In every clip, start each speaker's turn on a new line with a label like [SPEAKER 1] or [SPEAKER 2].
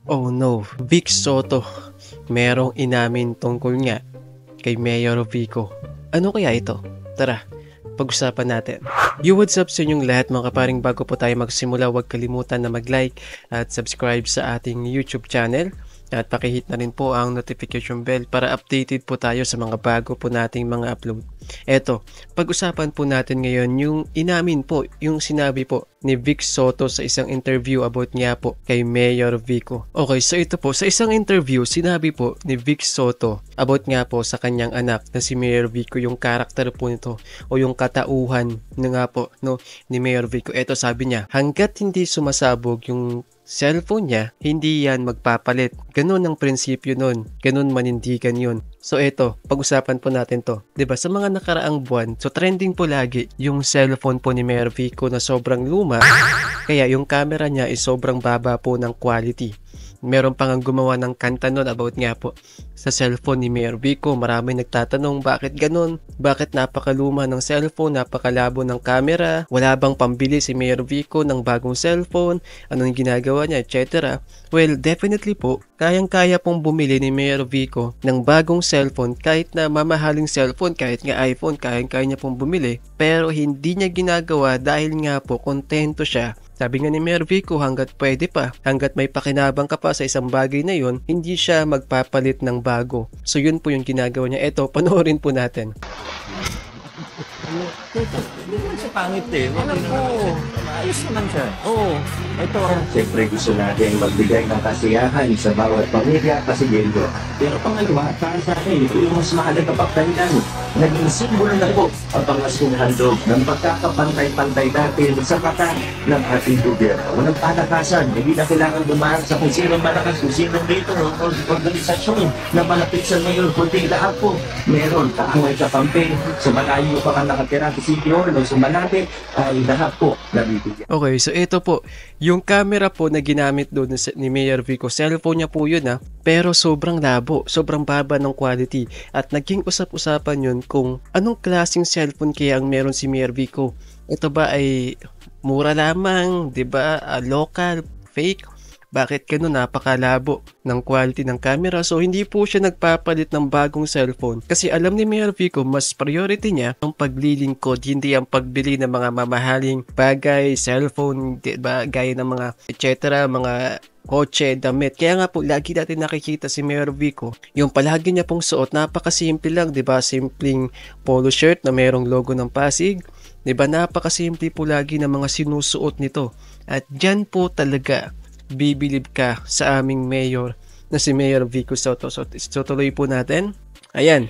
[SPEAKER 1] Oh no, Vic Soto. Merong inamin tungkol nga kay Mayor Vico. Ano kaya ito? Tara, pag-usapan natin. What's up sa inyong lahat mga kaparing, bago po tayo magsimula, huwag kalimutan na mag-like at subscribe sa ating YouTube channel. At pakihit na rin po ang notification bell para updated po tayo sa mga bago po nating mga upload. Eto, pag-usapan po natin ngayon yung inamin po, yung sinabi po ni Vic Soto sa isang interview about nga po kay Mayor Vico. Okay, so ito po, sa isang interview, sinabi po ni Vic Soto about nga po sa kanyang anak na si Mayor Vico, yung karakter po nito o yung katauhan na nga po no, ni Mayor Vico. Eto sabi niya, hanggat hindi sumasabog yung cellphone niya, hindi yan magpapalit. Ganun ang prinsipyo nun. Ganun manindigan yun. So eto, pag-usapan po natin to. 'Di ba sa mga nakaraang buwan, so trending po lagi yung cellphone po ni Mayor Vico na sobrang luma. Kaya yung camera niya is sobrang baba po ng quality. Meron pang gumawa ng kanta nun about nga po sa cellphone ni Mayor Vico. Maraming nagtatanong bakit ganun? Bakit napakaluma ng cellphone, napakalabo ng camera? Wala bang pambili si Mayor Vico ng bagong cellphone? Anong ginagawa niya, etc. Well, definitely po, kayang-kaya pong bumili ni Mayor Vico ng bagong cellphone kahit na mamahaling cellphone, kahit nga iPhone, kayang-kaya niya pong bumili. Pero hindi niya ginagawa dahil nga po kontento siya. Sabi nga ni Mayor Vico, hanggat pwede pa, hanggat may pakinabang ka pa sa isang bagay na yun, hindi siya magpapalit ng bago. So yun po yung ginagawa niya. Eto, panoorin po natin.
[SPEAKER 2] Hindi naman siya pangit eh. Alam ko, maayos naman siya. Oo. Ito.
[SPEAKER 3] Siyempre gusto natin magbigay ng kasiyahan sa bawat pamilya kasi gendo.
[SPEAKER 2] Pero pangalawa, para sa akin, ito yung mas mahalaga pa kailan. Naging simbolo na po ang pangasong handog ng pagkakapantay-pantay natin sa kata ng ating gobyerno. Walang palakasan, hindi na kailangan dumaan sa kung sino malakas, kung sino dito, o organisasyon na malapit sa mayor, kundi lahat po. Meron, kaaway sa campaign, sa malayo pa ka nakatira sa City Hall, o sa malapit, ay lahat po nabibigyan.
[SPEAKER 1] Okay, so ito po, yung camera po na ginamit doon ni Mayor Vico, cellphone niya po yun pero sobrang labo, sobrang baba ng quality. At naging usap-usapan yun kung anong klaseng cellphone kaya ang meron si Mayor Vico. Ito ba ay mura lamang, 'di ba? Local, fake? Bakit ganun, napakalabo ng quality ng camera? So hindi po siya nagpapalit ng bagong cellphone kasi alam ni Mayor Vico mas priority niya ang paglilingkod, hindi ang pagbili ng mga mamahaling bagay, cellphone, diba? Gaya ng mga etc. mga kotse, damit. Kaya nga po lagi natin nakikita si Mayor Vico, yung palagi niya pong suot, napakasimple lang, 'di ba? Simpleng polo shirt na merong logo ng Pasig. 'Di ba? Napakasimple po lagi ng mga sinusuot nito. At diyan po talaga bibilib ka sa aming mayor na si Mayor Vico Soto. So tuloy po natin. Ayan.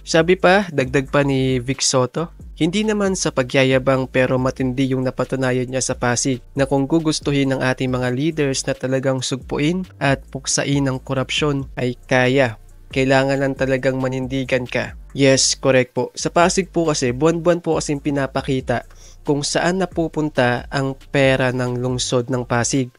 [SPEAKER 1] Sabi pa, dagdag pa ni Vic Soto, hindi naman sa pagyayabang pero matindi yung napatunayan niya sa Pasig na kung gugustuhin ng ating mga leaders na talagang sugpuin at puksain ng korupsyon ay kaya. Kailangan lang talagang manindigan ka. Yes, correct po. Sa Pasig po kasi, buwan-buwan po kasing pinapakita kung saan napupunta ang pera ng lungsod ng Pasig.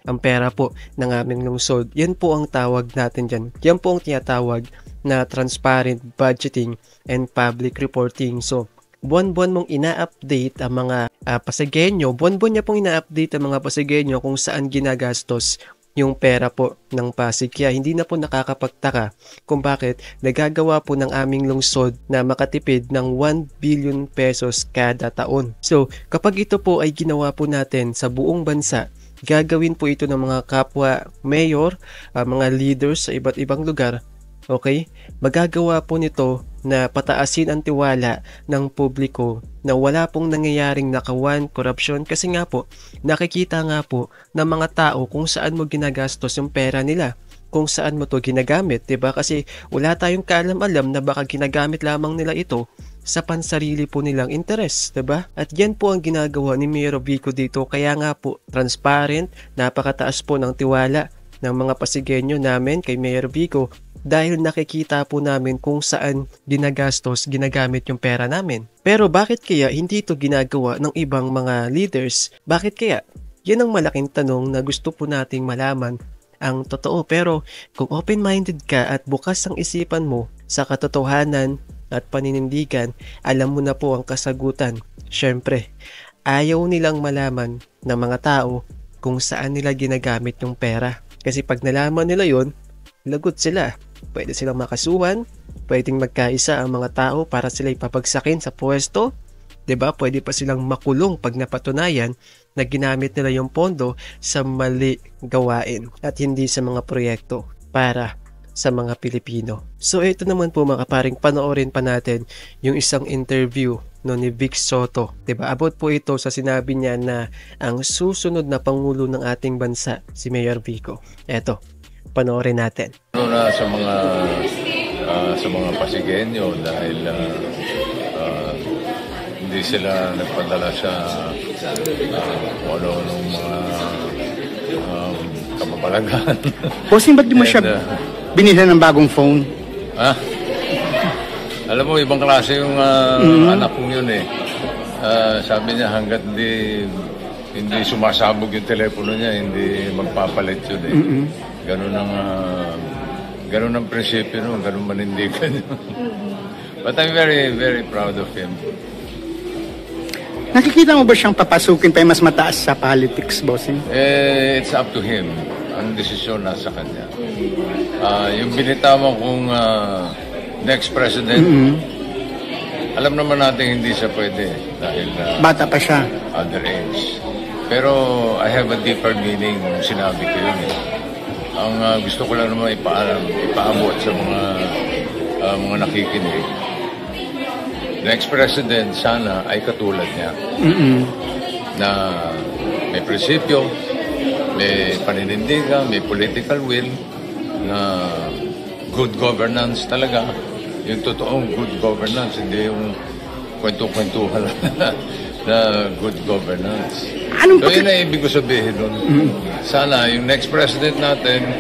[SPEAKER 1] Ang pera po ng aming lungsod. Yan po ang tawag natin dyan. Yan po ang tinatawag na transparent budgeting and public reporting. So, buwan-buwan mong ina-update ang mga Pasegueño. Buwan-buwan niya pong ina-update ang mga Pasegueño kung saan ginagastos yung pera po ng Pasig. Kaya hindi na po nakakapagtaka kung bakit nagagawa po ng aming lungsod na makatipid ng 1 billion pesos kada taon. So, kapag ito po ay ginawa po natin sa buong bansa, gagawin po ito ng mga kapwa mayor, mga leaders sa iba't ibang lugar. Okay? Magagawa po nito na pataasin ang tiwala ng publiko na wala pong nangyayaring nakawan, korupsyon, kasi nga po, nakikita nga po ng mga tao kung saan mo ginagastos yung pera nila, kung saan mo to ginagamit, 'di ba? Kasi wala tayong kaalam-alam na baka ginagamit lamang nila ito sa pansarili po nilang interes, 'di ba? At yan po ang ginagawa ni Mayor Vico dito. Kaya nga po, transparent, napakataas po ng tiwala ng mga Pasigueño namin kay Mayor Vico dahil nakikita po namin kung saan ginagamit yung pera namin. Pero bakit kaya hindi ito ginagawa ng ibang mga leaders? Bakit kaya? Yan ang malaking tanong na gusto po nating malaman ang totoo. Pero kung open-minded ka at bukas ang isipan mo sa katotohanan at paninindigan, alam mo na po ang kasagutan. Syempre, ayaw nilang malaman ng mga tao kung saan nila ginagamit yung pera. Kasi pag nalaman nila yon, lagot sila. Pwede silang makasuhan, pwedeng magkaisa ang mga tao para sila ipapagsakin sa pwesto. 'Di ba? Pwede pa silang makulong pag napatunayan na ginamit nila yung pondo sa mali gawain at hindi sa mga proyekto para sa mga Pilipino. So ito naman po mga kaparing, panoorin pa natin yung isang interview ni Vic Soto. 'Di ba? About po ito sa sinabi niya na ang susunod na pangulo ng ating bansa si Mayor Vico. Eto, panoorin natin.
[SPEAKER 4] Na sa mga Pasigenyo dahil hindi sila nagpadala sa ano-anong mga kamapalagan.
[SPEAKER 5] Bossing, ba't di mo siya binili ng bagong phone?
[SPEAKER 4] Alam mo, ibang klase yung anak kong yun eh. Sabi niya hanggat hindi sumasabog yung telepono niya, hindi magpapalit yun eh. Ganun ang prinsipyo no, ganun manindigan yun. But I'm very, very proud of him.
[SPEAKER 5] Nakikita mo ba siyang papasukin pa yung mas mataas sa politics, bossing?
[SPEAKER 4] It's up to him. Ang desisyon nasa kanya. Yung binitawan kong next president, alam naman natin hindi siya pwede dahil
[SPEAKER 5] bata pa siya.
[SPEAKER 4] Underage. Pero I have a deeper meaning nung sinabi ko yun eh. Ang gusto ko lang naman ipaabot sa mga nakikinig. Next president sana ay katulad niya. Na may prinsipyo, may paninindigan, may political will, na good governance talaga. Yung totoong good governance, hindi yung kwento-kwentuhan na good governance. So yun na ibig ko sabihin nun. Sana yung next president natin,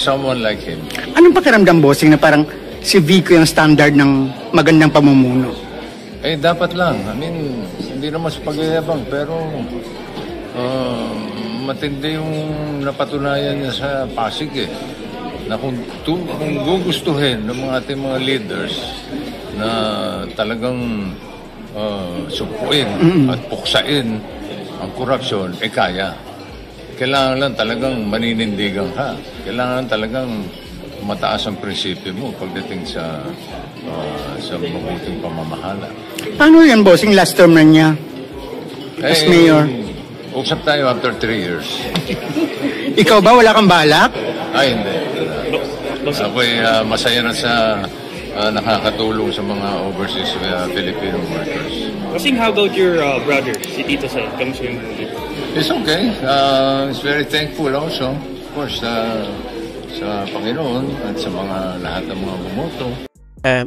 [SPEAKER 4] someone like him.
[SPEAKER 5] Anong pakiramdam, bossing, na parang si Vico yung standard ng magandang pamumuno?
[SPEAKER 4] Dapat lang. I mean, hindi naman sa pagyayabang, pero matindi yung napatunayan niya sa Pasig eh. Na kung gugustuhin ng mga ating mga leaders na talagang supuin at puksain ang korupsyon, kaya. Kailangan lang talagang maninindigan ka. Kailangan talagang mataas ang prinsipyo mo pagdating sa mabuting pamamahala.
[SPEAKER 5] Paano yan, bossing? Last term na niya as mayor.
[SPEAKER 4] Usap tayo after 3 years.
[SPEAKER 5] Ikaw ba? Wala kang balak?
[SPEAKER 4] Ay, hindi. Ako'y masaya na sa nakakatulong sa mga overseas Filipino workers.
[SPEAKER 6] Kasing, how about your brother, si Tito Sen? Kamusta yung movie?
[SPEAKER 4] It's okay. It's very thankful also, of course, sa Panginoon at sa lahat ng mga bumoto.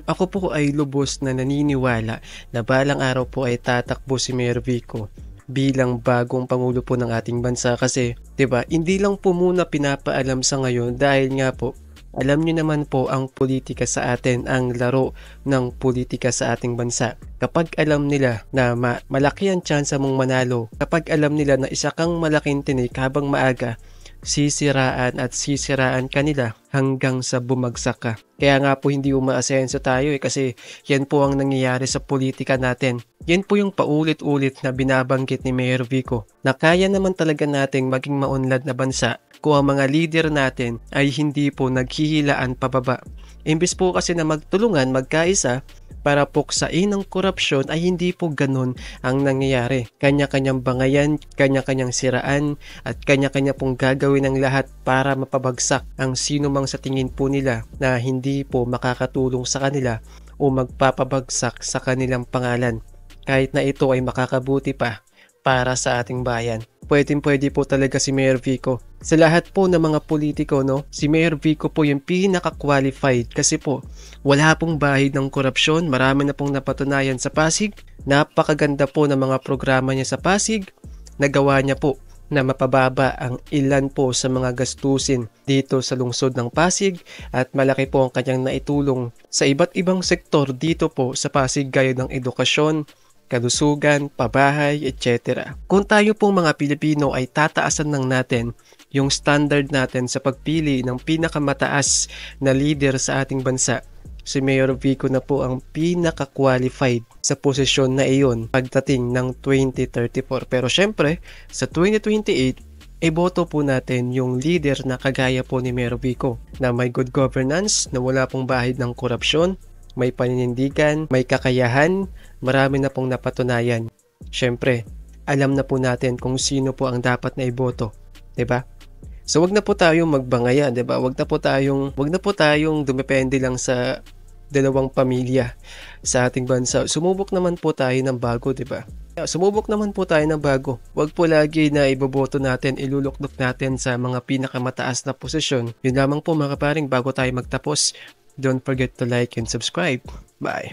[SPEAKER 1] Ako po ay lubos na naniniwala na balang araw po ay tatakbo si Mayor Vico bilang bagong pangulo po ng ating bansa kasi 'di ba, hindi lang po muna pinapaalam sa ngayon dahil nga po alam niyo naman po ang politika sa atin, ang laro ng politika sa ating bansa. Kapag alam nila na malaki ang tsansa mong manalo, kapag alam nila na isa kang malaking tinik habang maaga, sisiraan at sisiraan kanila hanggang sa bumagsak ka. Kaya nga po hindi umaasenso tayo kasi yan po ang nangyayari sa politika natin. Yan po yung paulit-ulit na binabanggit ni Mayor Vico na kaya naman talaga nating maging maunlad na bansa kung ang mga leader natin ay hindi po naghihilaan pababa. Imbis po kasi na magtulungan, magkaisa para puksain ang korupsyon ay hindi po ganun ang nangyayari. Kanya-kanyang bangayan, kanya-kanyang siraan at kanya-kanya pong gagawin ang lahat para mapabagsak ang sino mang sa tingin po nila na hindi po makakatulong sa kanila o magpapabagsak sa kanilang pangalan. Kahit na ito ay makakabuti pa para sa ating bayan. Pwede po talaga si Mayor Vico. Sa lahat po ng mga politiko, si Mayor Vico po yung pinaka-qualified kasi po wala pong bahid ng korupsyon, marami na pong napatunayan sa Pasig, napakaganda po ng mga programa niya sa Pasig, nagawa niya po na mapababa ang ilan po sa mga gastusin dito sa lungsod ng Pasig at malaki po ang kanyang naitulong sa iba't ibang sektor dito po sa Pasig gaya ng edukasyon, kalusugan, pabahay, etc. Kung tayo pong mga Pilipino ay tataasan lang natin yung standard natin sa pagpili ng pinakamataas na leader sa ating bansa, si Mayor Vico na po ang pinaka-qualified sa posisyon na iyon pagdating ng 2034. Pero syempre, sa 2028, iboto po natin yung leader na kagaya po ni Mayor Vico na may good governance, na wala pong bahid ng korupsyon, may paninindigan, may kakayahan, marami na pong napatunayan. Syempre, alam na po natin kung sino po ang dapat na iboto, 'di ba? So wag na po tayong magbangaya, 'di ba? Wag na po tayong dumepende lang sa dalawang pamilya sa ating bansa. Sumubok naman po tayo ng bago, 'di ba? Sumubok naman po tayo ng bago. Wag po lagi na iboboto natin, ilulukdok natin sa mga pinakamataas na posisyon. Yun lamang po mga kaparing bago tayo magtapos. Don't forget to like and subscribe. Bye.